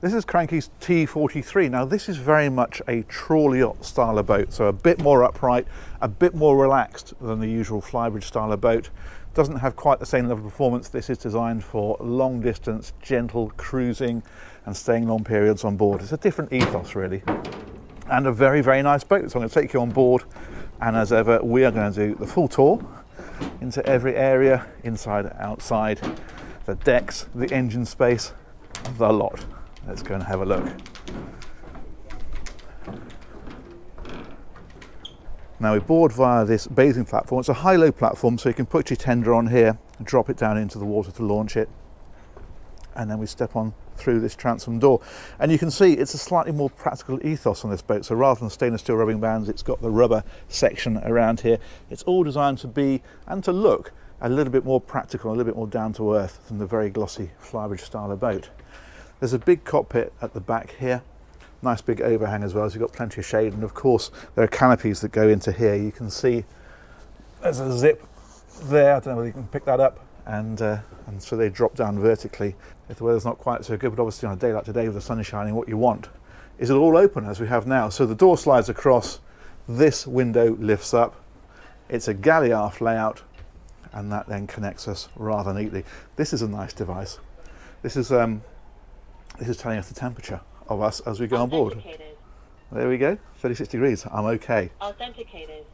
This is Cranchi's T43. Now this is very much a trawler yacht style of boat, so a bit more upright, a bit more relaxed than the usual flybridge style of boat. Doesn't have quite the same level of performance. This is designed for long distance, gentle cruising and staying long periods on board. It's a different ethos really, and a very, very nice boat. So I'm going to take you on board, and as ever we are going to do the full tour into every area, inside, outside, the decks, the engine space, the lot. Let's go and have a look. Now we board via this bathing platform. It's a high-low platform, so you can put your tender on here and drop it down into the water to launch it. And then we step on through this transom door. And you can see it's a slightly more practical ethos on this boat. So rather than stainless steel rubbing bands, it's got the rubber section around here. It's all designed to be and to look a little bit more practical, a little bit more down to earth than the very glossy flybridge style of boat. There's a big cockpit at the back here, nice big overhang as well, so you've got plenty of shade, and of course there are canopies that go into here. You can see there's a zip there, I don't know whether you can pick that up, and so they drop down vertically. If the weather's not quite so good, but obviously on a day like today with the sun shining, what you want is it all open as we have now. So the door slides across, this window lifts up, it's a galley aft layout, and that then connects us rather neatly. This is a nice device. This is telling us the temperature of us as we go on board. There we go, 36 degrees, I'm okay. Authenticated.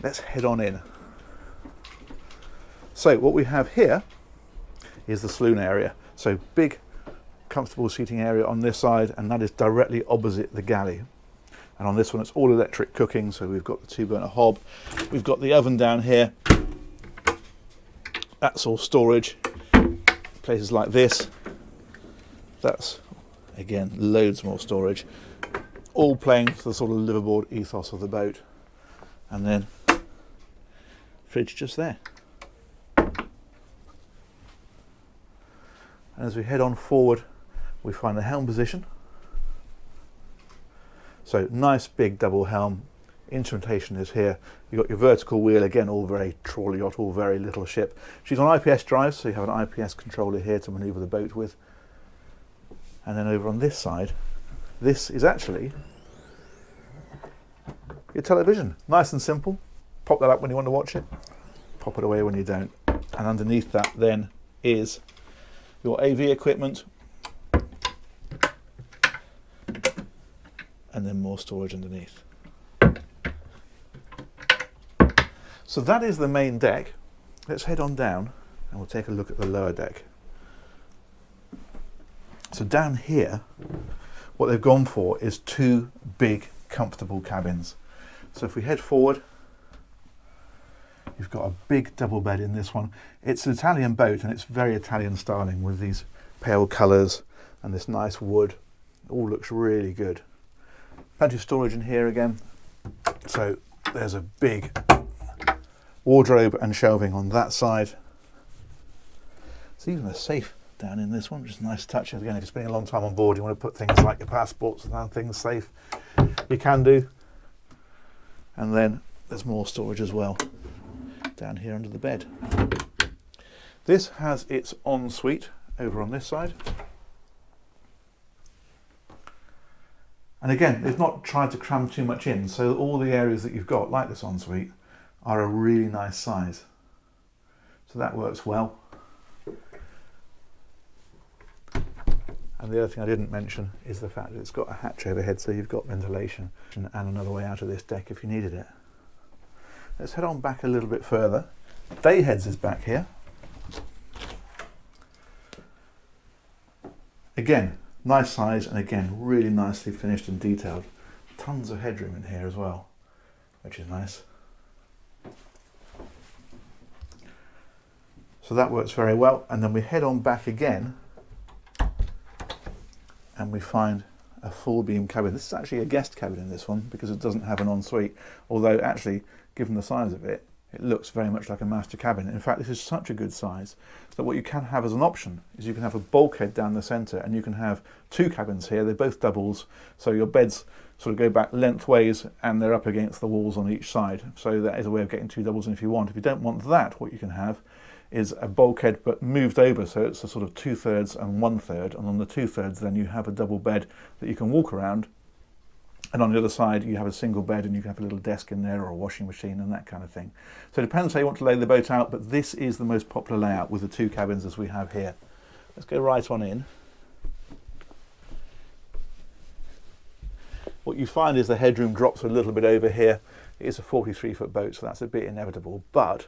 Let's head on in. So what we have here is the saloon area. So big, comfortable seating area on this side, and that is directly opposite the galley. And on this one, it's all electric cooking. So we've got the 2-burner hob. We've got the oven down here. That's all storage. Places like this. That's, again, loads more storage. All playing to the sort of liverboard ethos of the boat. And then, fridge just there. And as we head on forward, we find the helm position. So nice big double helm. Instrumentation is here. You've got your vertical wheel, again, all very trawler yacht, all very little ship. She's on IPS drives, so you have an IPS controller here to manoeuvre the boat with. And then over on this side, this is actually your television. Nice and simple. Pop that up when you want to watch it. Pop it away when you don't. And underneath that then is your AV equipment. And then more storage underneath. So that is the main deck. Let's head on down and we'll take a look at the lower deck. So down here, what they've gone for is 2 big, comfortable cabins. So if we head forward, you've got a big double bed in this one. It's an Italian boat and it's very Italian styling with these pale colours and this nice wood. It all looks really good. Plenty of storage in here again. So there's a big wardrobe and shelving on that side. There's even a safe down in this one, which is a nice touch. Again, if you're spending a long time on board, you want to put things like your passports and things safe, you can do. And then there's more storage as well down here under the bed. This has its ensuite over on this side. And again, they've not tried to cram too much in, so all the areas that you've got, like this ensuite, are a really nice size. So that works well. And the other thing I didn't mention is the fact that it's got a hatch overhead, so you've got ventilation and another way out of this deck if you needed it. Let's head on back a little bit further. Day heads is back here. Again, nice size, and again, really nicely finished and detailed. Tons of headroom in here as well, which is nice. So that works very well. And then we head on back again and we find a full beam cabin. This is actually a guest cabin in this one because it doesn't have an ensuite, although actually, given the size of it, it looks very much like a master cabin. In fact, this is such a good size that what you can have as an option is you can have a bulkhead down the centre, and you can have 2 cabins here. They're both doubles, so your beds sort of go back lengthways and they're up against the walls on each side. So that is a way of getting 2 doubles in if you want. If you don't want that, what you can have is a bulkhead but moved over, so it's a sort of 2/3 and 1/3, and on the 2/3 then you have a double bed that you can walk around, and on the other side you have a single bed and you can have a little desk in there or a washing machine and that kind of thing. So it depends how you want to lay the boat out, but this is the most popular layout with the 2 cabins as we have here. Let's go right on in. What you find is the headroom drops a little bit over here. It is a 43-foot boat, so that's a bit inevitable, but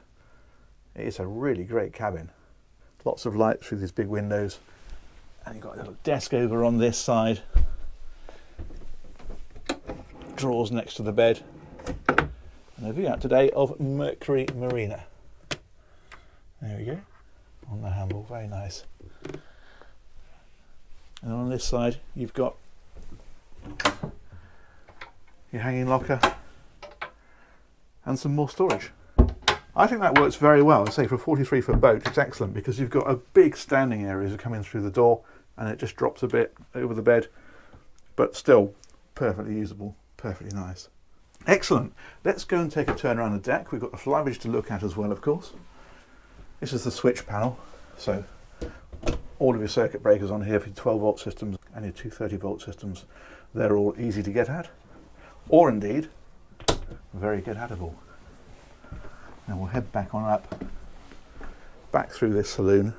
it is a really great cabin. Lots of light through these big windows, and you've got a little desk over on this side. Drawers next to the bed, and a view out today of Mercury Marina. There we go, on the handle, very nice. And on this side you've got your hanging locker and some more storage. I think that works very well. I say for a 43-foot boat it's excellent because you've got a big standing area as you come in through the door, and it just drops a bit over the bed, but still perfectly usable, perfectly nice. Excellent. Let's go and take a turn around the deck. We've got the flybridge to look at as well, of course. This is the switch panel, so all of your circuit breakers on here for your 12-volt systems and your 230-volt systems, they're all easy to get at, or indeed very get atable. Now we'll head back on up, back through this saloon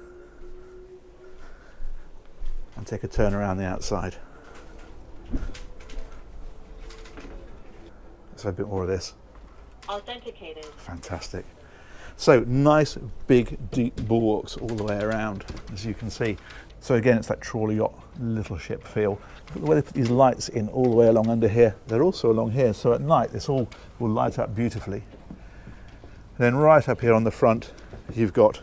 and take a turn around the outside. Let's have a bit more of this. Authenticated. Fantastic. So nice big deep bulwarks all the way around, as you can see. So again, it's that trawler yacht little ship feel. The way they put these lights in all the way along under here, they're also along here, so at night this all will light up beautifully. And then right up here on the front you've got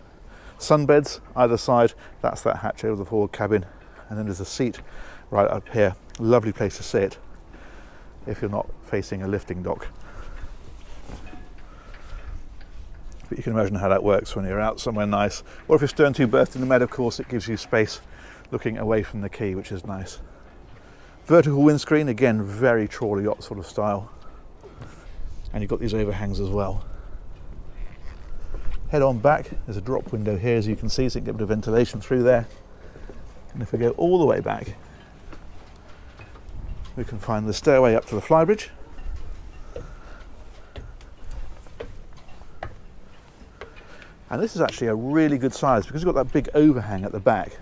sunbeds either side. That's that hatch over the forward cabin, and then there's a seat right up here. Lovely place to sit if you're not facing a lifting dock. But you can imagine how that works when you're out somewhere nice, or if you're stern to berthed in the med, of course it gives you space looking away from the quay, which is nice. Vertical windscreen, again very trawler yacht sort of style, and you've got these overhangs as well. Head on back, there's a drop window here as you can see, so you can get a bit of ventilation through there. And if we go all the way back, we can find the stairway up to the flybridge. And this is actually a really good size because you've got that big overhang at the back.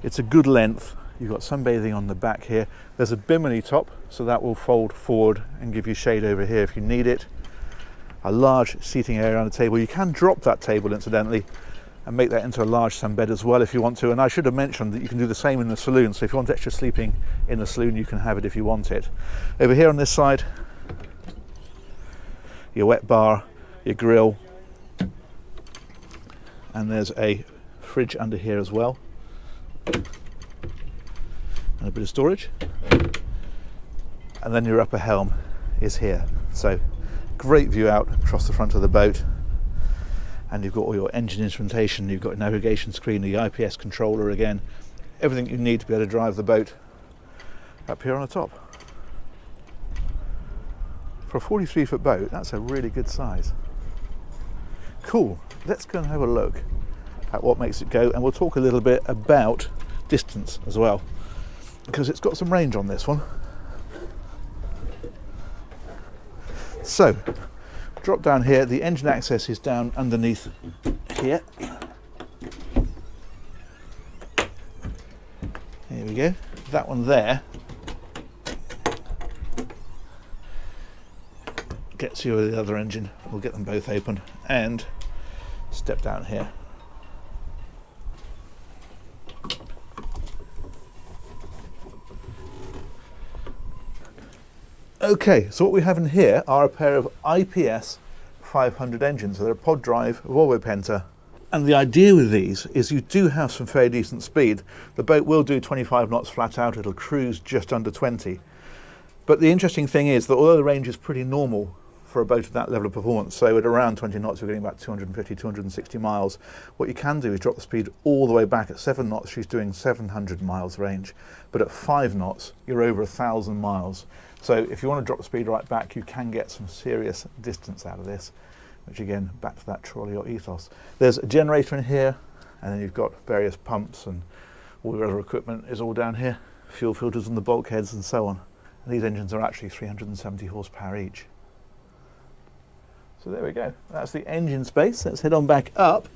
It's a good length. You've got sunbathing on the back here. There's a bimini top, so that will fold forward and give you shade over here if you need it. A large seating area on the table. You can drop that table incidentally and make that into a large sunbed as well if you want to. And I should have mentioned that you can do the same in the saloon. So if you want extra sleeping in the saloon, you can have it if you want it. Over here on this side, your wet bar, your grill, and there's a fridge under here as well, and a bit of storage. And then your upper helm is here. So great view out across the front of the boat, and you've got all your engine instrumentation, you've got a navigation screen, the IPS controller again, everything you need to be able to drive the boat up here on the top. For a 43-foot boat, that's a really good size. Cool, let's go and have a look at what makes it go, and we'll talk a little bit about distance as well, because it's got some range on this one. So, drop down here, the engine access is down underneath here. Here we go, that one there gets you the other engine. We'll get them both open and step down here. Okay, so what we have in here are a pair of IPS 500 engines. So they're a pod drive Volvo Penta. And the idea with these is you do have some fairly decent speed. The boat will do 25 knots flat out, it'll cruise just under 20. But the interesting thing is that although the range is pretty normal for a boat of that level of performance, so at around 20 knots you're getting about 250, 260 miles, what you can do is drop the speed all the way back. At 7 knots she's doing 700 miles range, but at 5 knots you're over 1,000 miles. So if you want to drop the speed right back, you can get some serious distance out of this. which again, back to that trawler yacht ethos. There's a generator in here, and then you've got various pumps and all your other equipment is all down here. Fuel filters and the bulkheads and so on. And these engines are actually 370 horsepower each. So there we go. That's the engine space. Let's head on back up.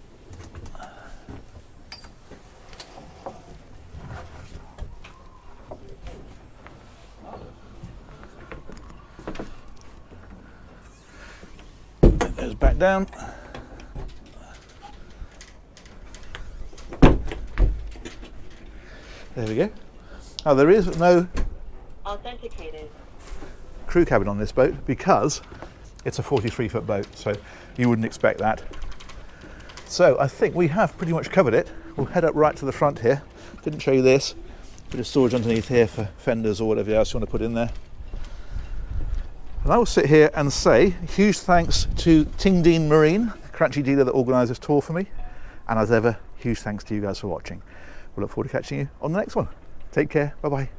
Those back down. There we go. Now there is no authenticated crew cabin on this boat because it's a 43-foot boat, so you wouldn't expect that. So I think we have pretty much covered it. We'll head up right to the front here. Didn't show you this. Bit of storage underneath here for fenders or whatever else you want to put in there. And I will sit here and say huge thanks to Ting Dean Marine, the Cranchi dealer that organised this tour for me. And as ever, huge thanks to you guys for watching. We'll look forward to catching you on the next one. Take care. Bye-bye.